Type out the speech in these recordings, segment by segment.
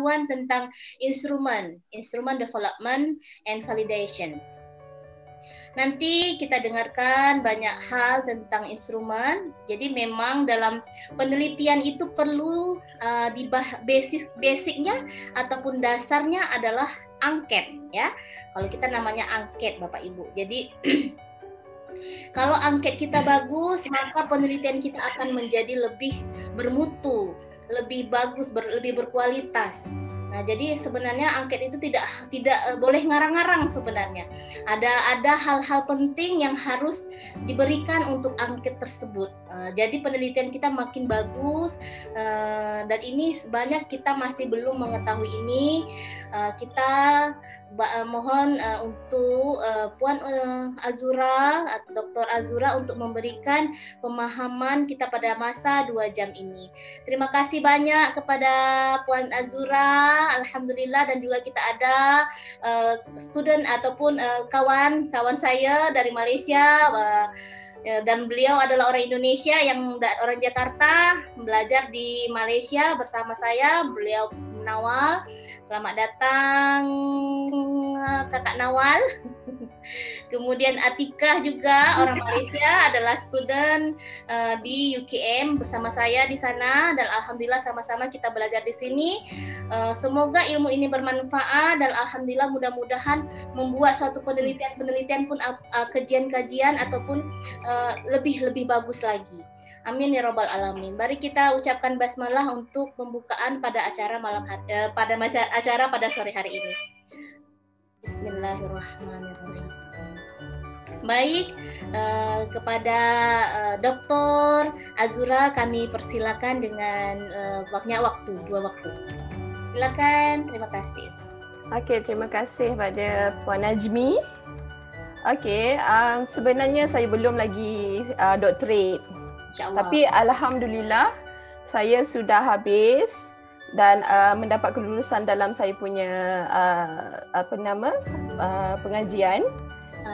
pengetahuan tentang instrumen development and validation. Nanti kita dengarkan banyak hal tentang instrumen. Jadi memang dalam penelitian itu perlu basicnya ataupun dasarnya adalah angket ya. Kalau kita namanya angket Bapak Ibu. Jadi kalau angket kita bagus, maka penelitian kita akan menjadi lebih bermutu, lebih bagus, lebih berkualitas. Nah, jadi sebenarnya angket itu tidak boleh ngarang-ngarang sebenarnya. Ada hal-hal penting yang harus diberikan untuk angket tersebut. Jadi penelitian kita makin bagus dan ini banyak kita masih belum mengetahui ini. Kita mohon untuk Puan Azura atau Dr. Azura untuk memberikan pemahaman kita pada masa 2 jam ini. Terima kasih banyak kepada Puan Azura. Alhamdulillah, dan juga kita ada student ataupun kawan saya dari Malaysia dan beliau adalah orang Indonesia yang orang Jakarta belajar di Malaysia bersama saya. Beliau Nawal. Selamat datang Kakak Nawal. Kemudian Atikah juga orang Malaysia adalah student di UKM bersama saya di sana, dan alhamdulillah sama-sama kita belajar di sini. Semoga ilmu ini bermanfaat dan alhamdulillah mudah-mudahan membuat suatu penelitian pun kajian-kajian ataupun lebih bagus lagi. Amin ya robbal alamin. Mari kita ucapkan basmalah untuk pembukaan pada acara pada sore hari ini. Bismillahirrahmanirrahim. Baik, kepada Dr. Azura kami persilakan dengan waktu 2 waktu. Silakan, terima kasih. Okey, terima kasih pada Puan Najmi. Okey, sebenarnya saya belum lagi doktorate. Tapi alhamdulillah saya sudah habis dan mendapat kelulusan dalam saya punya pengajian.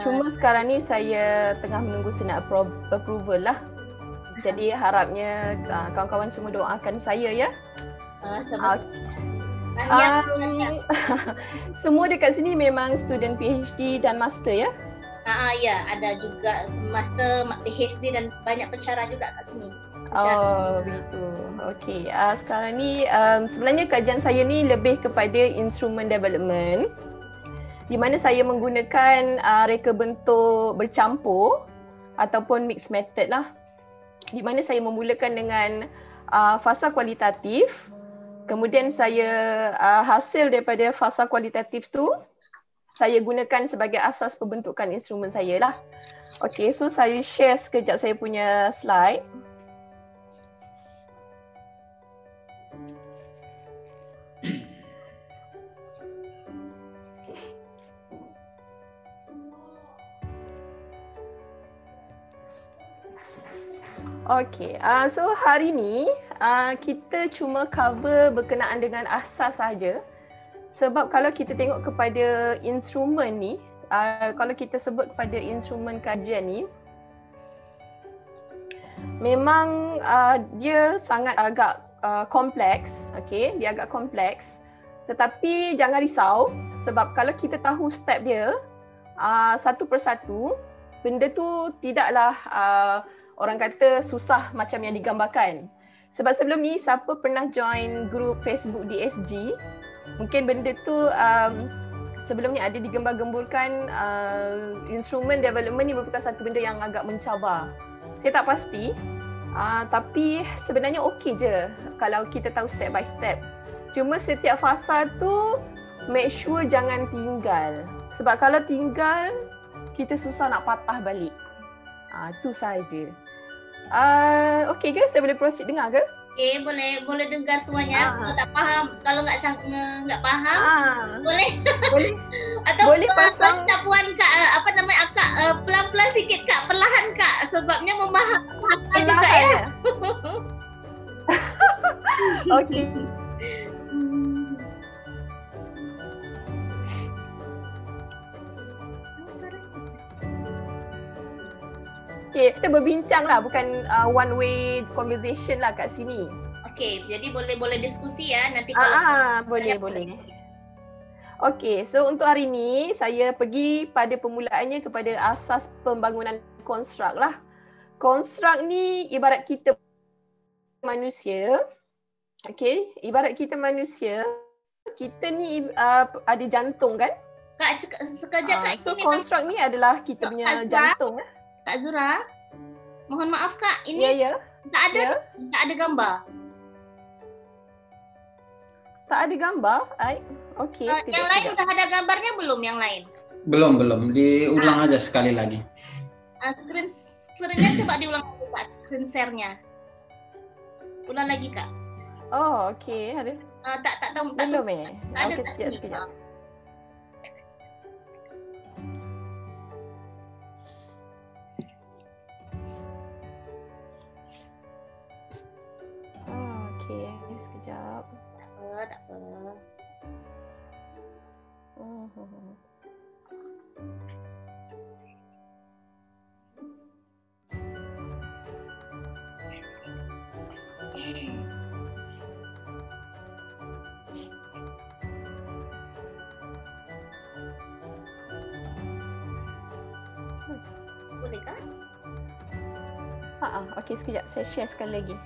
Cuma sekarang ni saya tengah menunggu Senate approval lah. Jadi harapnya kawan-kawan semua doakan saya ya. Semua dekat sini memang student PhD dan master ya. Ya, ada juga master, PhD dan banyak pensyarah juga kat sini. Oh, begitu. Okey. Sekarang ni sebenarnya kajian saya ni lebih kepada instrument development, di mana saya menggunakan reka bentuk bercampur ataupun mixed method lah. Di mana saya memulakan dengan fasa kualitatif, kemudian saya hasil daripada fasa kualitatif tu saya gunakan sebagai asas pembentukan instrumen saya lah. Okey, so saya share sekejap saya punya slide. Okey, so hari ni kita cuma cover berkenaan dengan asas saja. Sebab kalau kita tengok kepada instrumen ni, kalau kita sebut kepada instrumen kajian ni, memang dia sangat agak kompleks, okey, dia agak kompleks. Tetapi jangan risau sebab kalau kita tahu step dia satu persatu, benda tu tidaklah orang kata susah macam yang digambarkan. Sebab sebelum ni siapa pernah join grup Facebook DSG, mungkin benda tu sebelum ni ada digembar-gemburkan instrumen development ni merupakan satu benda yang agak mencabar. Saya tak pasti, tapi sebenarnya okey je kalau kita tahu step by step. Cuma setiap fasa tu make sure jangan tinggal. Sebab kalau tinggal, kita susah nak patah balik. Itu sahaja. Okey ke? Saya boleh proceed dengar ke? Okay, boleh dengar semuanya. Kalau tak faham, kalau nggak paham, boleh. Atau boleh pasang. Minta Puan Kak, Kak, pelan-pelan sikit Kak, perlahan Kak, sebabnya memahami juga ya. Okey. Okay, kita berbincang lah, bukan one way conversation lah kat sini. Okey, jadi boleh diskusi ya nanti kalau boleh. Okey, so untuk hari ni saya pergi pada permulaannya kepada asas pembangunan konstruk lah. Konstruk ni ibarat kita manusia. Okey, ibarat kita manusia, kita ni ada jantung kan? Kak, sekejap Kak. So konstruk ni adalah kita punya jantung. Kak Zura, mohon maaf Kak, ini tak ada gambar. Tak ada gambar? Okey. Yang lain sudah ada gambarnya belum yang lain? Belum. Diulang aja sekali lagi. Screen-nya coba diulang lagi Kak, screen share-nya. Ulang lagi Kak. Oh, okey. Ada. Tak tahu. Belum Tak ada. Okey, sekejap. Okey, sekejap. Tak apa. Boleh kan? Okey, sekejap. Saya share sekali lagi.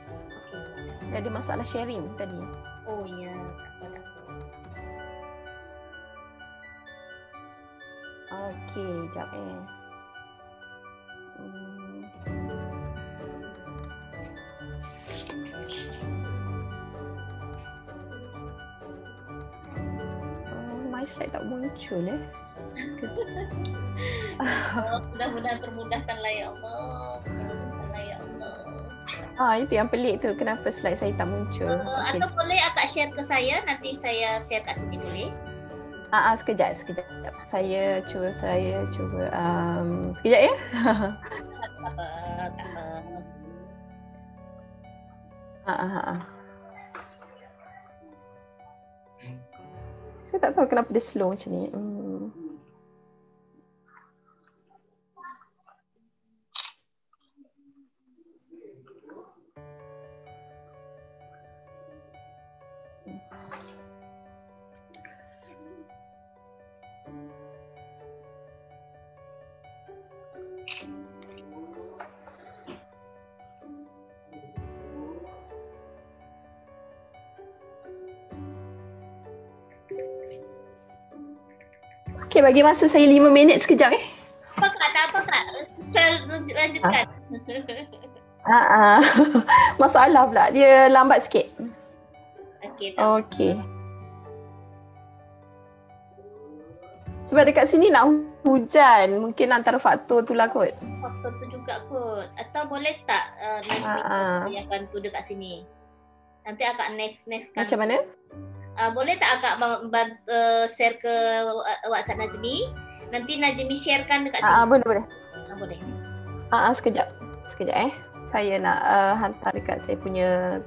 Okey. Ada masalah sharing tadi. Oh ya, tak apa. Okey, jap my slide tak muncul Mudah-mudahan permudahkanlah ya Allah. Itu yang pelik tu, kenapa slide saya tak muncul. Atau boleh akak share ke saya, nanti saya share kat sini boleh? Sekejap. Saya cuba sekejap ya. Saya tak tahu kenapa dia slow macam ni. Okey, bagi masa saya 5 minit sekejap Tak apa kak. Saya lanjutkan. Masalah pula, dia lambat sikit. Okey. Sebab dekat sini nak hujan, mungkin antara faktor tu lah kot. Faktor tu juga kot. Atau boleh tak yang bantu dekat sini? Nanti akak next kan. Macam mana? Boleh tak akak share ke WhatsApp Najmi? Nanti Najmi sharekan dekat sini. Boleh. Boleh. Sekejap. Saya nak hantar dekat saya punya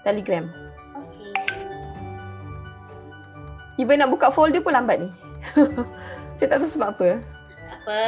Telegram. Okey. Ibu nak buka folder pun lambat ni. Saya tak tahu sebab apa. Apa?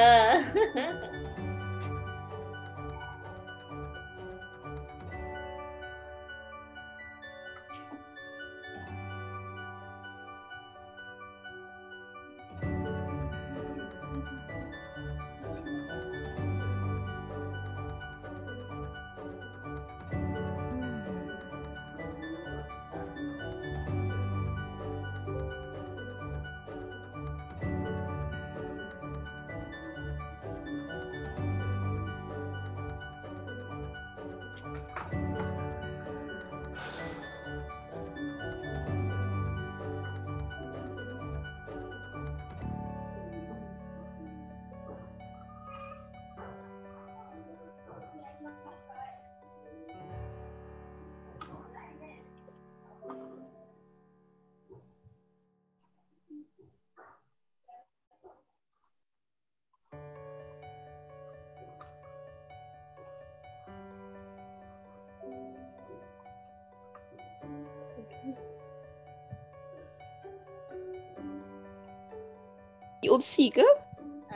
Di opsi ke?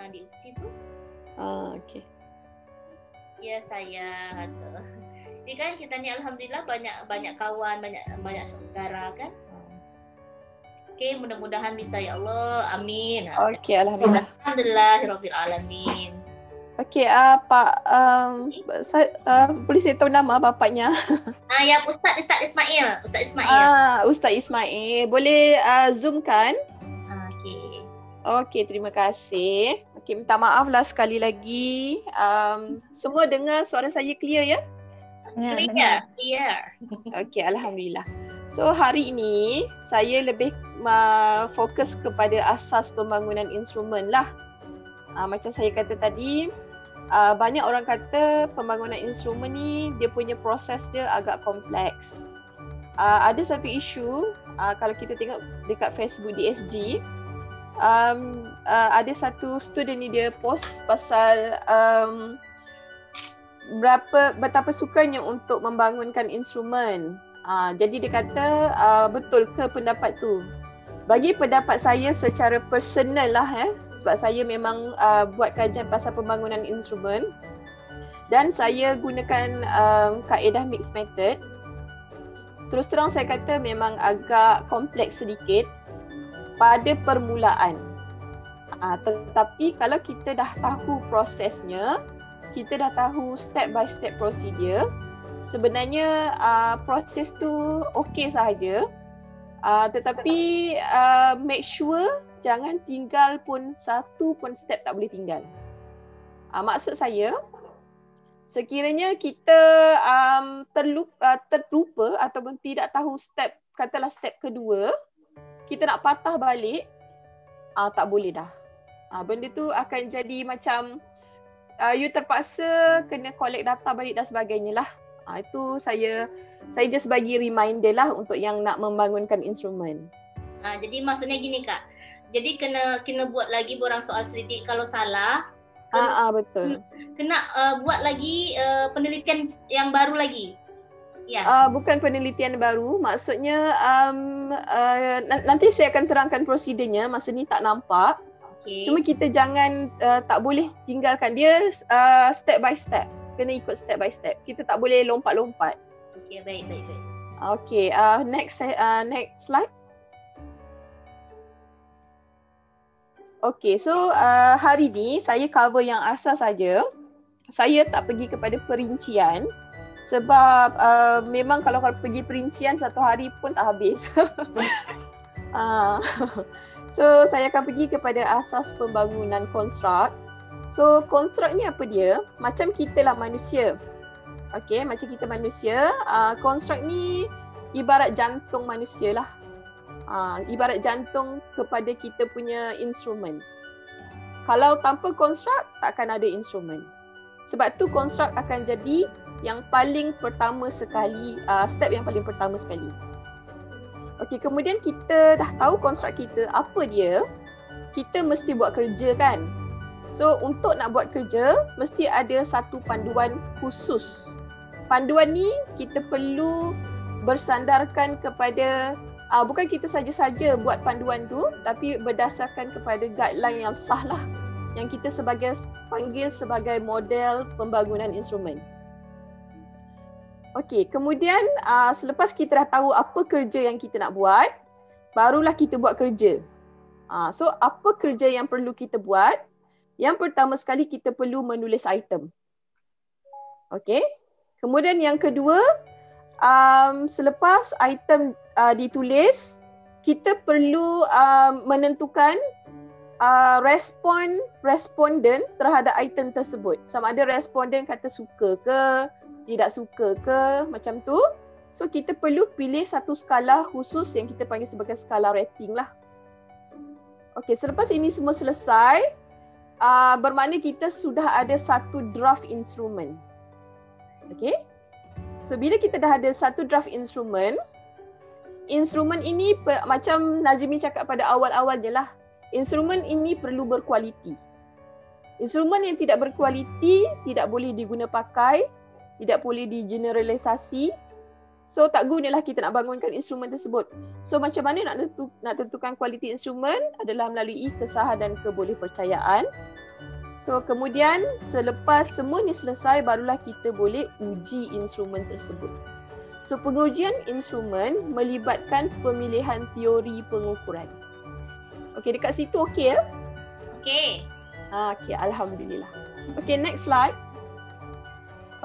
Di opsi tu. Okey. Ya sayang. Jadi kan kita ni alhamdulillah banyak kawan, banyak saudara kan. Oke, mudah-mudahan bisa ya Allah. Amin. Okey, alhamdulillah. Alhamdulillahirabbil alamin. Okey, Pak, boleh saya tahu nama bapaknya? Ya, Ustaz Ismail. Ustaz Ismail. Ustaz Ismail. Boleh zoomkan? Okey. Okey, terima kasih. Okey, minta maaf lah sekali lagi. Semua dengar suara saya clear ya? Clear. Okey, alhamdulillah. So hari ini saya lebih fokus kepada asas pembangunan instrumen lah. Macam saya kata tadi, banyak orang kata pembangunan instrumen ni dia punya proses dia agak kompleks. Ada satu isu kalau kita tengok dekat Facebook DSG, ada satu student ni dia post pasal betapa sukarnya untuk membangunkan instrumen. Jadi dia kata betul ke pendapat tu? Bagi pendapat saya secara personal lah sebab saya memang buat kajian pasal pembangunan instrumen dan saya gunakan kaedah mixed method. Terus terang saya kata memang agak kompleks sedikit pada permulaan. Tetapi kalau kita dah tahu prosesnya, kita dah tahu step by step prosedur, sebenarnya proses tu okey sahaja. Tetapi make sure jangan tinggal pun satu pun step tak boleh tinggal. Maksud saya, sekiranya kita terlupa ataupun tidak tahu step, katalah step kedua, kita nak patah balik, tak boleh dah. Benda tu akan jadi macam you terpaksa kena collect data balik dan sebagainya lah. Itu saya just bagi reminder lah untuk yang nak membangunkan instrumen. Jadi maksudnya gini Kak. Jadi kena buat lagi borang soal sedikit kalau salah. Betul. Kena buat lagi penelitian yang baru lagi. Ya. Bukan penelitian baru, maksudnya nanti saya akan terangkan prosedurnya, masa ni tak nampak. Okay. Cuma kita jangan tak boleh tinggalkan dia step by step. Kena ikut step by step. Kita tak boleh lompat-lompat. Okey, baik. Okey, next slide. Okey, so hari ni saya cover yang asas saja. Saya tak pergi kepada perincian sebab memang kalau pergi perincian satu hari pun tak habis. So saya akan pergi kepada asas pembangunan konstruk. So konstruk ni apa dia? Macam kita lah manusia. Okey, macam kita manusia, konstruk ni ibarat jantung manusia lah. Ibarat jantung kepada kita punya instrumen. Kalau tanpa konstruk, takkan ada instrumen. Sebab tu konstruk akan jadi yang paling pertama sekali, step yang paling pertama sekali. Okey, kemudian kita dah tahu konstruk kita, apa dia? Kita mesti buat kerja kan? So untuk nak buat kerja, mesti ada satu panduan khusus. Panduan ni kita perlu bersandarkan kepada, bukan kita saja-saja buat panduan tu, tapi berdasarkan kepada guideline yang sah lah, yang kita panggil sebagai model pembangunan instrumen. Okey, kemudian selepas kita dah tahu apa kerja yang kita nak buat, barulah kita buat kerja. So apa kerja yang perlu kita buat? Yang pertama sekali kita perlu menulis item. Okey. Kemudian yang kedua, selepas item ditulis, kita perlu menentukan responden terhadap item tersebut. Sama ada responden kata suka ke, tidak suka ke, macam tu. So kita perlu pilih satu skala khusus yang kita panggil sebagai skala rating lah. Okey, selepas ini semua selesai, bermakna kita sudah ada satu draft instrumen. Okey. So bila kita dah ada satu draft instrumen ini macam Najmi cakap pada awal-awalnya lah, instrumen ini perlu berkualiti. Instrumen yang tidak berkualiti tidak boleh diguna pakai, tidak boleh digeneralisasi. So tak gunalah kita nak bangunkan instrumen tersebut. So macam mana nak tentukan kualiti instrumen adalah melalui kesahan dan kebolehpercayaan. So kemudian selepas semuanya selesai barulah kita boleh uji instrumen tersebut. So pengujian instrumen melibatkan pemilihan teori pengukuran. Okey, dekat situ okey ya? Okey. Okey, alhamdulillah. Okey, next slide.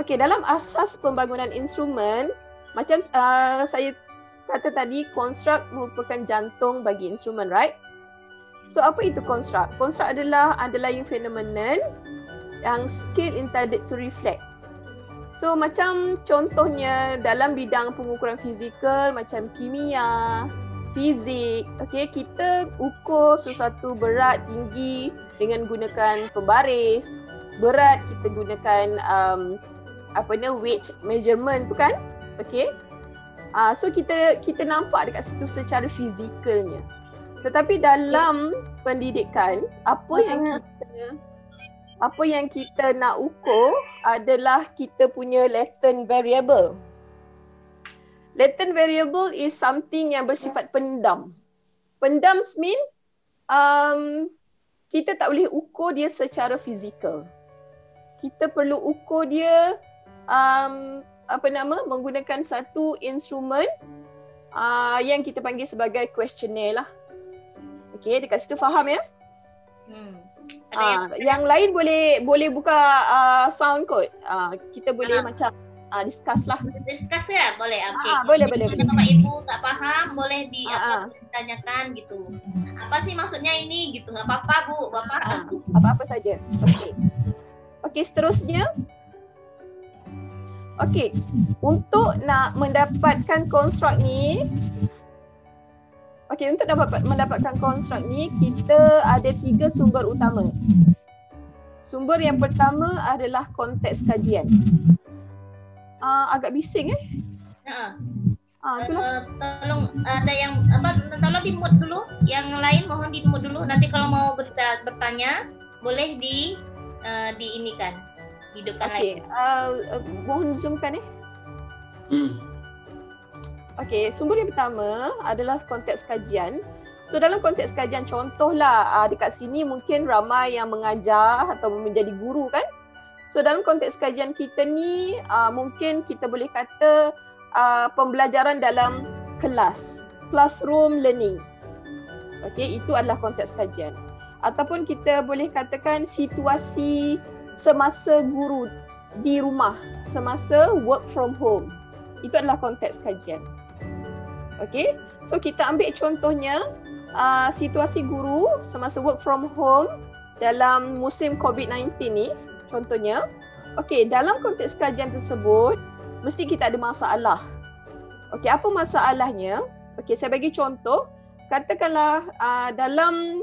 Okey, dalam asas pembangunan instrumen, macam saya kata tadi, konstruk merupakan jantung bagi instrumen, right? So apa itu konstruk? Konstruk adalah underlying phenomenon yang skill intended to reflect. So macam contohnya dalam bidang pengukuran fizikal macam kimia, fizik, okey, kita ukur sesuatu berat tinggi dengan gunakan pembaris. Berat kita gunakan weight measurement tu kan? Okey. So kita nampak dekat situ secara fizikalnya. Tetapi dalam pendidikan apa yang kita nak ukur adalah kita punya latent variable. Latent variable is something yang bersifat pendam. Pendam mean kita tak boleh ukur dia secara fizikal. Kita perlu ukur dia menggunakan satu instrumen yang kita panggil sebagai questionnaire lah. Okey, dekat situ faham ya? Yang lain boleh buka sound kot. Kita boleh macam discuss lah. Discuss ya? Boleh. Okey. Boleh. Kalau Bapak Ibu tak faham boleh ditanyakan gitu. Apa sih maksudnya ini gitu? Enggak apa-apa, Bu. Bapak. Apa-apa saja. Okey. Okey, seterusnya. Okey, untuk nak mendapatkan konstruk ni, untuk mendapatkan konstruk ni, kita ada 3 sumber utama. Sumber yang pertama adalah konteks kajian. Agak bising itulah. Tolong ada yang tolong di mute dulu. Yang lain mohon di mute dulu. Nanti kalau mau bertanya boleh diinikan. Hidupkan lagi. Mohon zoomkan Okey, sumber yang pertama adalah konteks kajian. So dalam konteks kajian, contohlah dekat sini mungkin ramai yang mengajar atau menjadi guru kan. So dalam konteks kajian kita ni mungkin kita boleh kata pembelajaran dalam kelas, classroom learning. Okey, itu adalah konteks kajian. Ataupun kita boleh katakan situasi semasa guru di rumah, semasa work from home. Itu adalah konteks kajian. Okey, so kita ambil contohnya situasi guru semasa work from home dalam musim COVID-19 ni contohnya. Okey, dalam konteks kajian tersebut mesti kita ada masalah. Okey, apa masalahnya? Okey, saya bagi contoh. Katakanlah dalam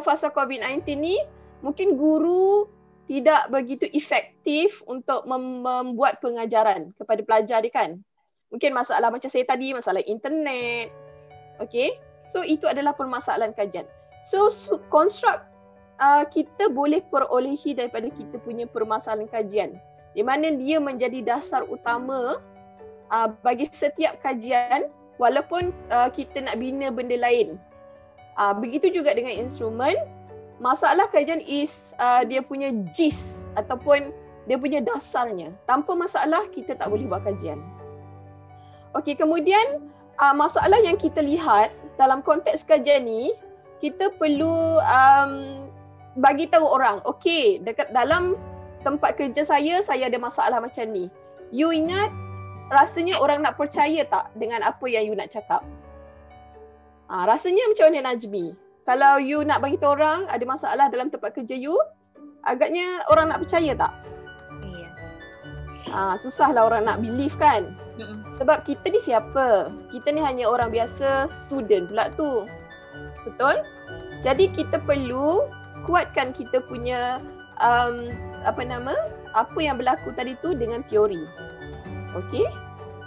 fasa COVID-19 ni mungkin guru tidak begitu efektif untuk membuat pengajaran kepada pelajar dia kan. Mungkin masalah macam saya tadi, masalah internet. Okey. So itu adalah permasalahan kajian. So konstruk kita boleh perolehi daripada kita punya permasalahan kajian. Di mana dia menjadi dasar utama bagi setiap kajian walaupun kita nak bina benda lain. Begitu juga dengan instrumen. Masalah kajian is dia punya gist ataupun dia punya dasarnya. Tanpa masalah kita tak boleh buat kajian. Okey, kemudian masalah yang kita lihat dalam konteks kajian ni, kita perlu bagi tahu orang, okey, dekat dalam tempat kerja saya ada masalah macam ni. You ingat rasanya orang nak percaya tak dengan apa yang you nak cakap? Rasanya macam mana Najmi? Kalau you nak bagi tahu orang ada masalah dalam tempat kerja you, agaknya orang nak percaya tak? Susahlah orang nak believe kan? Sebab kita ni siapa? Kita ni hanya orang biasa, student pula tu. Betul? Jadi kita perlu kuatkan kita punya apa yang berlaku tadi tu dengan teori. Okey?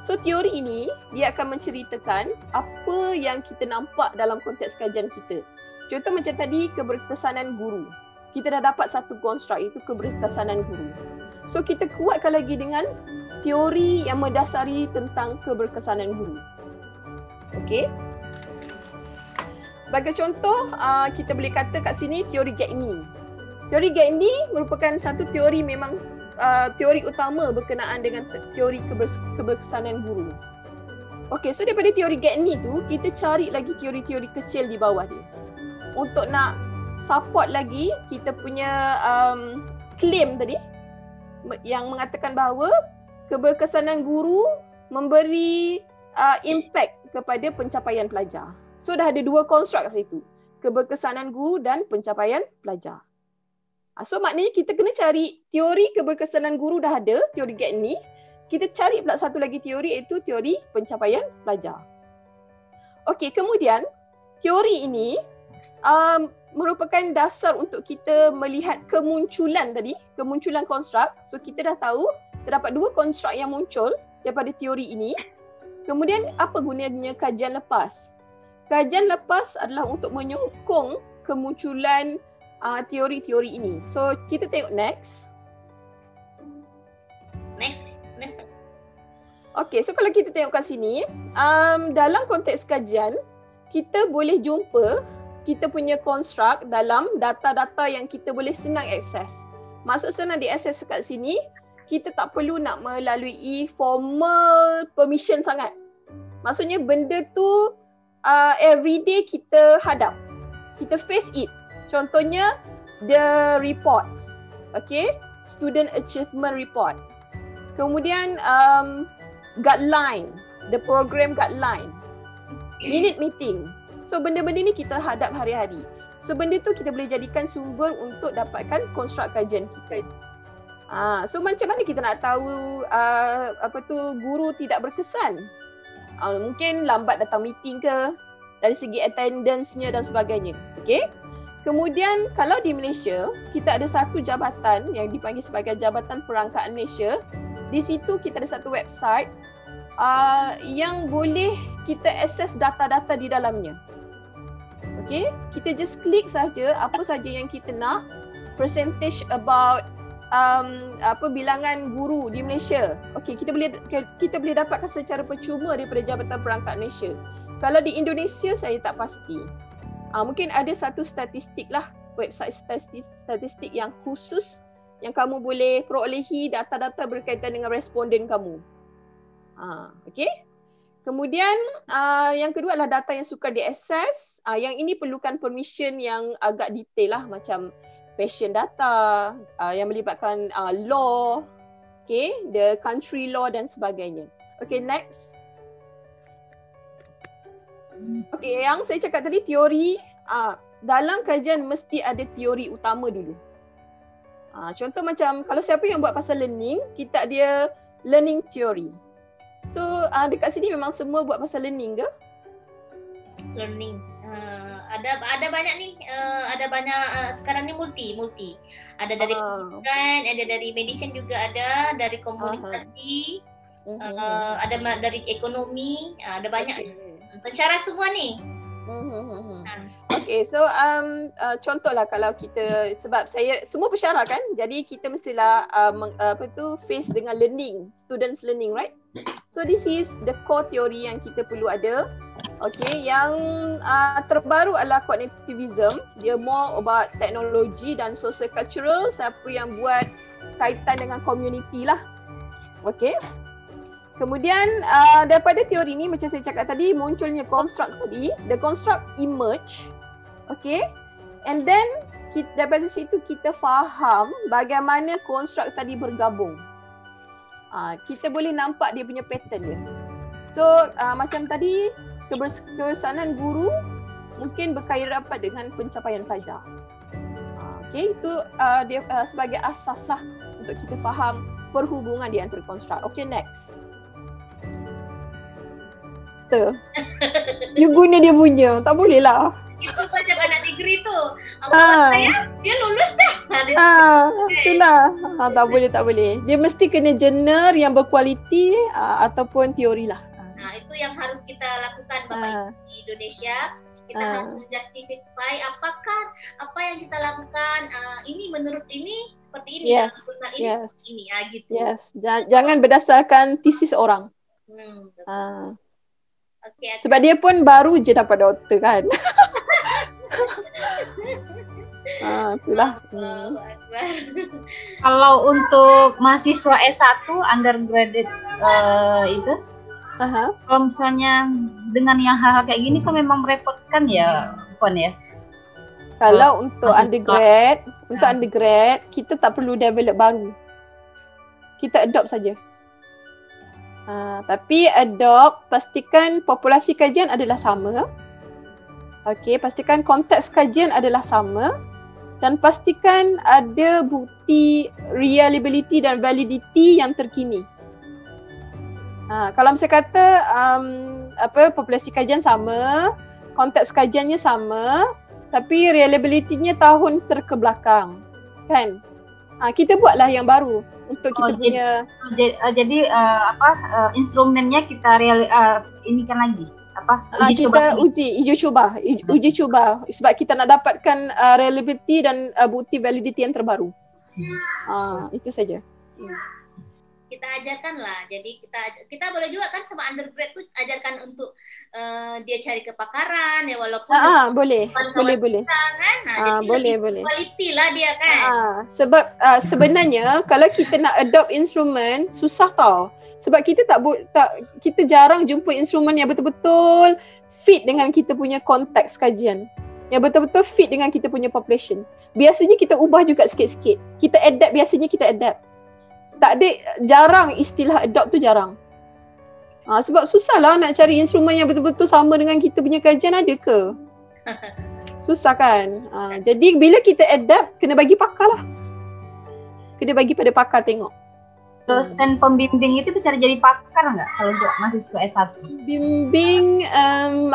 So teori ini dia akan menceritakan apa yang kita nampak dalam konteks kajian kita. Contoh macam tadi, keberkesanan guru. Kita dah dapat satu konstruk, iaitu keberkesanan guru. So kita kuatkan lagi dengan teori yang mendasari tentang keberkesanan guru. Okey. sebagai contoh, kita boleh kata kat sini teori Gagne. Teori Gagne merupakan satu teori memang teori utama berkenaan dengan teori keberkesanan guru. Okey, so daripada teori Gagne tu, kita cari lagi teori-teori kecil di bawah dia. Untuk nak support lagi kita punya claim tadi yang mengatakan bahawa keberkesanan guru memberi impact kepada pencapaian pelajar. So dah ada dua konstruk kat situ. Keberkesanan guru dan pencapaian pelajar. So maknanya kita kena cari teori keberkesanan guru dah ada, teori Gagne. Kita cari pula satu lagi teori, iaitu teori pencapaian pelajar. Okey, kemudian teori ini merupakan dasar untuk kita melihat kemunculan tadi, kemunculan konstruk. So kita dah tahu terdapat dua konstruk yang muncul daripada teori ini. Kemudian apa gunanya kajian lepas? Kajian lepas adalah untuk menyokong kemunculan teori-teori ini. So kita tengok next. Next. Okay, so kalau kita tengok kat sini, dalam konteks kajian, kita boleh jumpa kita punya konstruk dalam data-data yang kita boleh senang akses. Maksud senang diakses kat sini, kita tak perlu nak melalui formal permission sangat. Maksudnya benda tu everyday kita hadap. Kita face it. Contohnya the reports. Okay, student achievement report. Kemudian guideline, the program guideline. Minute meeting. So benda-benda ni kita hadap hari-hari. So benda tu kita boleh jadikan sumber untuk dapatkan konstruk kajian kita. So macam mana kita nak tahu guru tidak berkesan? Mungkin lambat datang meeting ke, dari segi attendance-nya dan sebagainya. Okay? Kemudian kalau di Malaysia, kita ada satu jabatan yang dipanggil sebagai Jabatan Perangkaan Malaysia. Di situ kita ada satu website yang boleh kita akses data-data di dalamnya. Okay? Kita just klik saja apa saja yang kita nak, percentage about bilangan guru di Malaysia. Okey, kita boleh dapatkan secara percuma daripada Jabatan Perangkat Malaysia. Kalau di Indonesia saya tak pasti. Mungkin ada satu statistik lah, website statistik yang khusus yang kamu boleh perolehi data-data berkaitan dengan responden kamu. Okey. Kemudian yang kedua adalah data yang sukar diakses. Yang ini perlukan permission yang agak detail lah, macam patient data yang melibatkan law, okay, the country law dan sebagainya. Okay, next. Okay, yang saya cakap tadi teori, dalam kajian mesti ada teori utama dulu. Contoh macam kalau siapa yang buat pasal learning, kita ada learning theory. So dekat sini memang semua buat pasal learning ke? Learning. Ada banyak nih, ada banyak sekarang ni multi. Ada dari pendidikan, ada dari medicine juga ada, dari komunikasi, ada dari ekonomi, ada banyak. Pensyarah semua ni. Okay, so contohlah kalau kita, sebab saya semua pensyarah kan, jadi kita mestilah face dengan learning, students learning, right? So this is the core theory yang kita perlu ada. Okay, yang terbaru adalah cognitivism. Dia more about teknologi dan social cultural. Siapa yang buat kaitan dengan community lah. Okay. Kemudian daripada teori ni, macam saya cakap tadi, munculnya construct tadi. The construct emerge. Okay. And then daripada situ kita faham bagaimana construct tadi bergabung. Kita boleh nampak dia punya pattern dia. So macam tadi, keberkesanan guru mungkin berkait rapat dengan pencapaian pelajar. Okay, itu dia sebagai asas lah untuk kita faham perhubungan di antara konstruk. Okay, next. You guna dia punya, tak boleh lah. Itu macam anak negeri tu. Saya, dia lulus dah. Itulah. Tak boleh. Dia mesti kena genre yang berkualiti ataupun teori lah. Itu yang harus kita lakukan Bapak Ibu di Indonesia. Kita harus justify apakah apa yang kita lakukan ini menurut ini seperti ini, menurut ini seperti ini, gitu. Yes. Jangan berdasarkan tesis orang. Okay. Sebab dia pun baru je dapat doktor kan. Itulah. Allahu Akbar. Kalau untuk mahasiswa S1 undergraduate itu, kalau misalnya dengan yang hal-hal kayak gini kan memang merepotkan ya, Puan ya. Kalau untuk mahasiswa. undergrad, kita tak perlu develop baru. Kita adopt saja. Tapi adopt, pastikan populasi kajian adalah sama. Okey, pastikan konteks kajian adalah sama. Dan pastikan ada bukti reliability dan validity yang terkini. Kalau misalnya kata populasi kajian sama, konteks kajiannya sama, tapi reliability-nya tahun terkebelakang, kan? Kita buatlah yang baru untuk kita punya. Jadi instrumennya kita ini kan lagi uji coba sebab kita nak dapatkan reliability dan bukti validity yang terbaru. Itu saja. Kita ajarkan lah, jadi kita boleh juga kan sama undergrad tuh ajarkan untuk dia cari kepakaran ya, walaupun boleh kan, jadi boleh quality lah dia kan. Sebab sebenarnya kalau kita nak adopt instrumen susah tau, sebab kita kita jarang jumpa instrumen yang betul-betul fit dengan kita punya konteks kajian, yang betul-betul fit dengan kita punya population. Biasanya kita ubah juga sikit-sikit, kita adapt, biasanya kita adapt. Tak ada, jarang istilah adopt tu jarang. Sebab susah lah nak cari instrumen yang betul-betul sama dengan kita punya kajian, ada ke? Susah kan? Jadi bila kita adapt, kena bagi pakar lah. Kena bagi pada pakar tengok. Dosen pembimbing itu bisa jadi pakar nggak kalau untuk mahasiswa S1? Bimbing,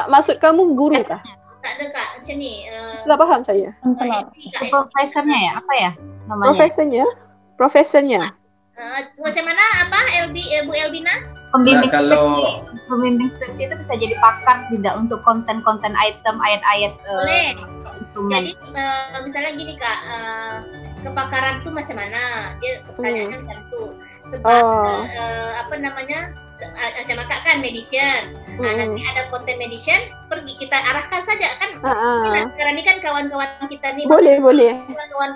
maksud kamu guru kah? Tak ada Kak, macam ni. Salah faham saya. Profesornya ya, apa ya namanya? Profesornya. Macam mana Bu Elbina? Pembimbing skripsi itu bisa jadi pakar tidak untuk konten-konten item, ayat-ayat instrumen. Jadi misalnya gini Kak, kepakaran tuh macam mana? Dia pertanyaannya macam tu. Sebab macam Kakak kan medicine. Nanti ada konten medicine, pergi kita arahkan saja kan. Sekarang ni kan kawan-kawan kita ni boleh.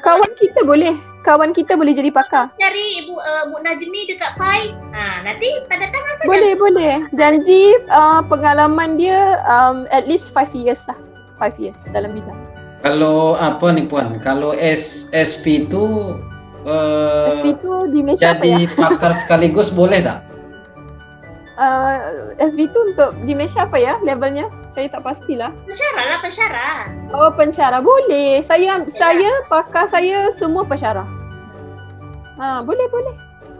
Kawan kita boleh jadi pakar. Cari Bu Najmi dekat Pai. Nanti tanda tangan saja. Boleh. Janji pengalaman dia at least 5 years lah. 5 years dalam bidang. Kalau apa nih Puan? Kalau SV itu di Malaysia jadi pakar sekaligus boleh tak? SV tu untuk di Malaysia apa ya levelnya? Saya tak pastilah. Pensyarah. Oh, pensyarah boleh. Saya pakar saya semua pensyarah. Boleh.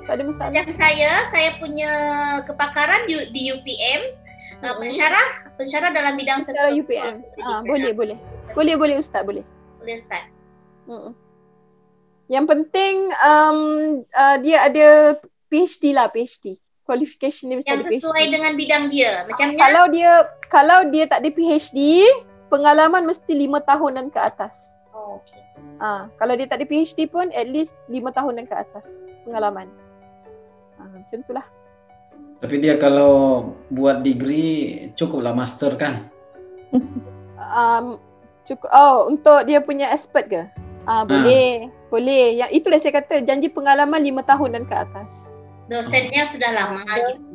Tak ada masalah. Macam saya punya kepakaran di UPM, pensyarah dalam bidang pensyarah UPM. Boleh Ustaz, boleh. Boleh Ustaz. Yang penting dia ada PhD. Qualification dia mesti ada PhD. Yang sesuai dengan bidang dia. Macamnya kalau dia tak ada PhD, pengalaman mesti 5 tahunan ke atas. Okay. Kalau dia tak ada PhD pun at least 5 tahunan ke atas pengalaman. Macam itulah. Tapi dia kalau buat degree cukuplah master kan? Cukup. Untuk dia punya expert ke? Boleh. Yang itulah saya kata janji pengalaman 5 tahunan ke atas. Dosennya sudah lama gitu.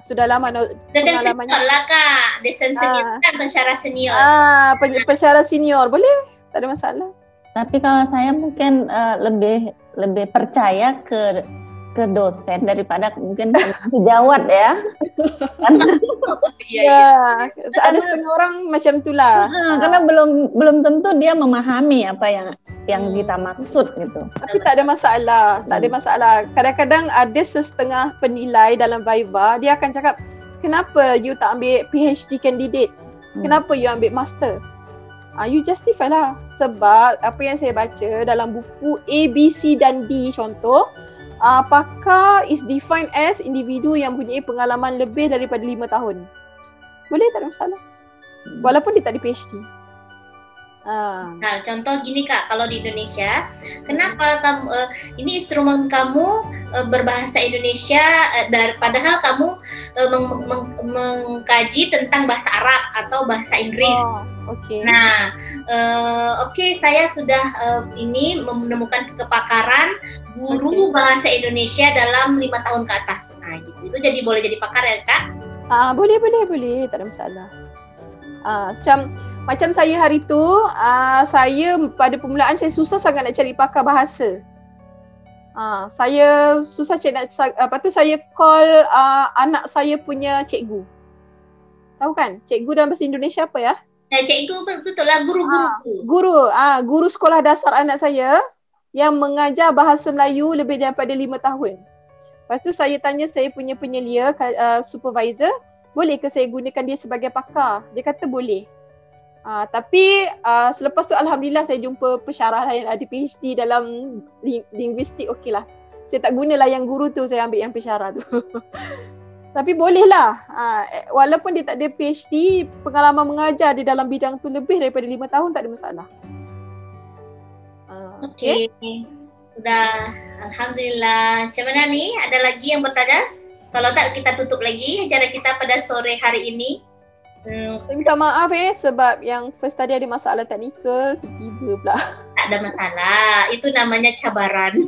Sudah lama dosen senior lah Kak. Dosen senior kan pensyarah senior. Pensyarah senior boleh, tak ada masalah. Tapi kalau saya mungkin lebih percaya ke dosen daripada mungkin sejawat ya. Ada setengah orang macam itulah. Karena belum tentu dia memahami apa yang kita maksud gitu. Tapi tak ada masalah. Kadang-kadang ada setengah penilai dalam Viva, dia akan cakap, kenapa you tak ambil PhD candidate? Kenapa you ambil master? You justify lah. Sebab apa yang saya baca dalam buku A, B, C dan D contoh, pakar is defined as individu yang mempunyai pengalaman lebih daripada 5 tahun. Boleh, tak ada masalah. Walaupun dia tak ada PhD. Nah, contoh gini Kak, kalau di Indonesia, kenapa kamu ini instrumen kamu berbahasa Indonesia, padahal kamu mengkaji tentang bahasa Arab atau bahasa Inggris. Okey. Nah, oke, saya sudah ini menemukan kepakaran guru bahasa Indonesia dalam 5 tahun ke atas. Nah, gitu. Itu jadi boleh jadi pakar ya, Kak? Boleh, tak ada masalah. Macam saya hari tu, saya pada permulaan saya susah sangat nak cari pakar bahasa. Saya susah lepas tu saya call anak saya punya cikgu. Tahu kan? Cikgu dalam bahasa Indonesia apa ya? Cikgu betul lah, Guru sekolah dasar anak saya yang mengajar bahasa Melayu lebih daripada 5 tahun. Lepas tu saya tanya saya punya penyelia, supervisor, boleh ke saya gunakan dia sebagai pakar? Dia kata boleh. Tapi selepas tu alhamdulillah saya jumpa pensyarah lain ada PhD dalam linguistik, okeylah. Saya tak gunalah yang guru tu, saya ambil yang pensyarah tu. Tapi bolehlah. Walaupun dia tak ada PhD, pengalaman mengajar di dalam bidang tu lebih daripada 5 tahun tak ada masalah. Okey. Udah, alhamdulillah. Macam mana ni? Ada lagi yang bertanya? Kalau tak kita tutup lagi acara kita pada sore hari ini. Saya minta maaf sebab yang first tadi ada masalah teknikal, tiba-tiba pula. Tak ada masalah, itu namanya cabaran.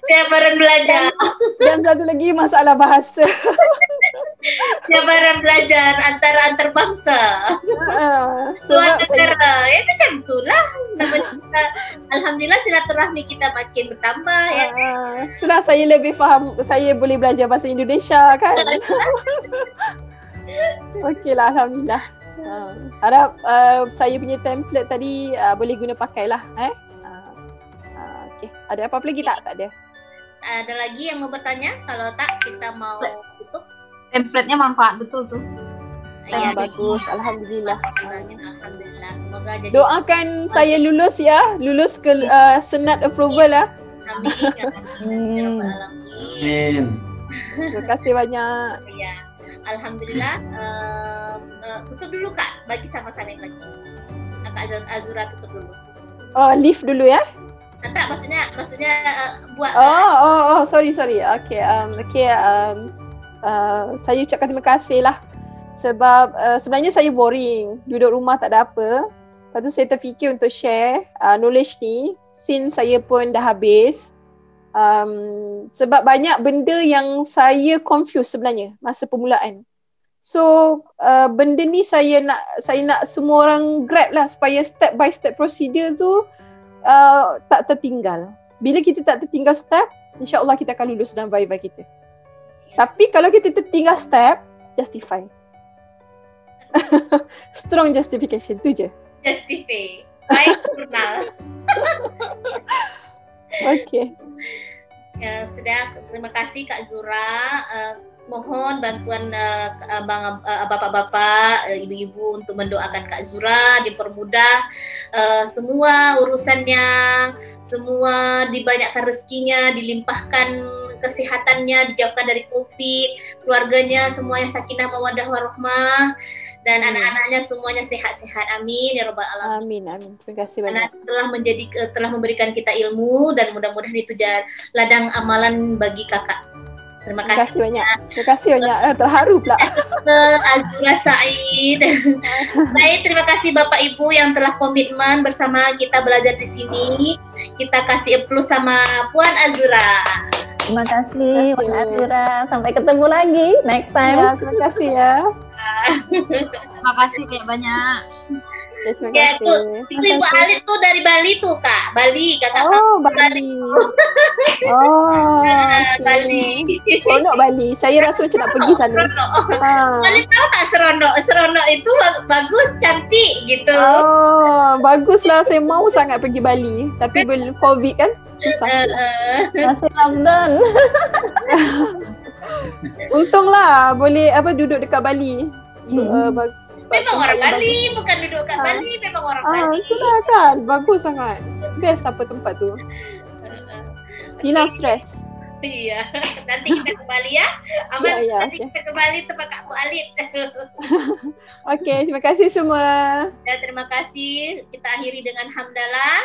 Cabaran belajar. Dan satu lagi masalah bahasa. Cabaran belajar antar bangsa. Luar negara. Ya macam itulah. Alhamdulillah silaturahmi kita makin bertambah ya. Itulah saya lebih faham, saya boleh belajar bahasa Indonesia kan. Okeylah, alhamdulillah. Harap saya punya template tadi boleh guna pakailah. Okey. Ada apa-apa lagi tak? Tak ada. Ada lagi yang mau bertanya? Kalau tak kita mau tutup. Template-nya manfaat betul tuh. Ya, bagus. Alhamdulillah. Alhamdulillah. Semoga jadi. Doakan saya lulus ya. Lulus ke senat approval lah. Amin. Amin. Terima kasih banyak. Ya. Alhamdulillah. Tutup dulu Kak. Bagi sama-sama lagi. Kak Azura tutup dulu. Leave dulu ya. Tak, maksudnya buat. Sorry. Okay. Saya ucapkan terima kasih lah. Sebab sebenarnya saya boring. Duduk rumah tak ada apa. Lepas tu saya terfikir untuk share knowledge ni. Since saya pun dah habis. Sebab banyak benda yang saya confuse sebenarnya masa permulaan. So benda ni saya nak semua orang grab lah supaya step by step procedure tu tak tertinggal. Bila kita tak tertinggal step, insya-Allah kita akan lulus dalam viva kita. Tapi kalau kita tertinggal step, justify. Strong justification tu je. Justify. Baik, jurnal. Okay. Sudah, terima kasih Kak Zura. Mohon bantuan bapak-bapak, ibu-ibu untuk mendoakan Kak Zura, dipermudah semua urusannya, semua dibanyakkan rezekinya, dilimpahkan kesehatannya, dijauhkan dari COVID, keluarganya semuanya sakinah mawaddah warahmah, dan anak-anaknya semuanya sehat-sehat. Amin ya rabbal alamin. Amin. Terima kasih banyak. Karena telah memberikan kita ilmu dan mudah-mudahan itu ladang amalan bagi kakak. Terima kasih banyak. Terima kasih banyak. Terharu pula. Azura Said. Baik, terima kasih Bapak Ibu yang telah komitmen bersama kita belajar di sini. Kita kasih applause sama Puan Azura. Terima kasih Puan Azura. Sampai ketemu lagi next time. Ya, terima kasih ya. Terima kasih banyak. Ya, itu Ibu Alit tuh dari Bali tuh Kak. Bali, kakak. Bali. Bali. Seronok Bali. Saya rasa macam nak pergi sana. Bali tahu tak seronok? Seronok itu bagus, cantik gitu. Baguslah. Saya mau sangat pergi Bali. Tapi belum COVID kan? Susah. Masih lockdown. Untunglah boleh duduk dekat Bali. Memang orang Bali, bukan duduk kat Bali, memang orang Bali. Itulah kan, bagus sangat. Best apa tempat tu. Hilang stres. Iya, nanti kita kembali ya. Aman, nanti kita kembali tempat Kak Bu Alit. Okey, terima kasih semua. Dan terima kasih. Kita akhiri dengan hamdalah.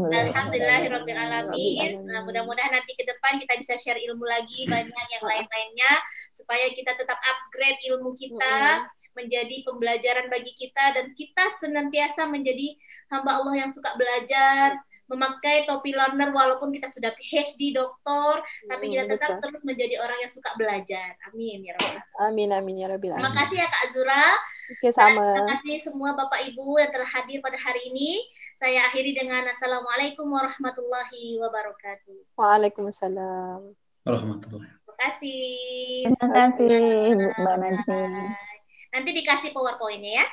Alhamdulillahirabbil alamin. Mudah-mudahan nanti ke depan kita bisa share ilmu lagi banyak yang lain-lainnya supaya kita tetap upgrade ilmu kita. menjadi pembelajaran bagi kita, dan kita senantiasa menjadi hamba Allah yang suka belajar, memakai topi learner walaupun kita sudah PhD doktor, tapi kita tetap terus menjadi orang yang suka belajar. Amin ya Rabbal. Amin amin ya Rabbil Terima alamin. kasih ya Kak Azura. Oke, sama. Terima kasih semua Bapak Ibu yang telah hadir pada hari ini. Saya akhiri dengan Assalamualaikum warahmatullahi wabarakatuh. Waalaikumsalam. Warahmatullahi. Terima kasih. Terima kasih, Mbak Najmi. Nanti dikasih PowerPoint-nya ya.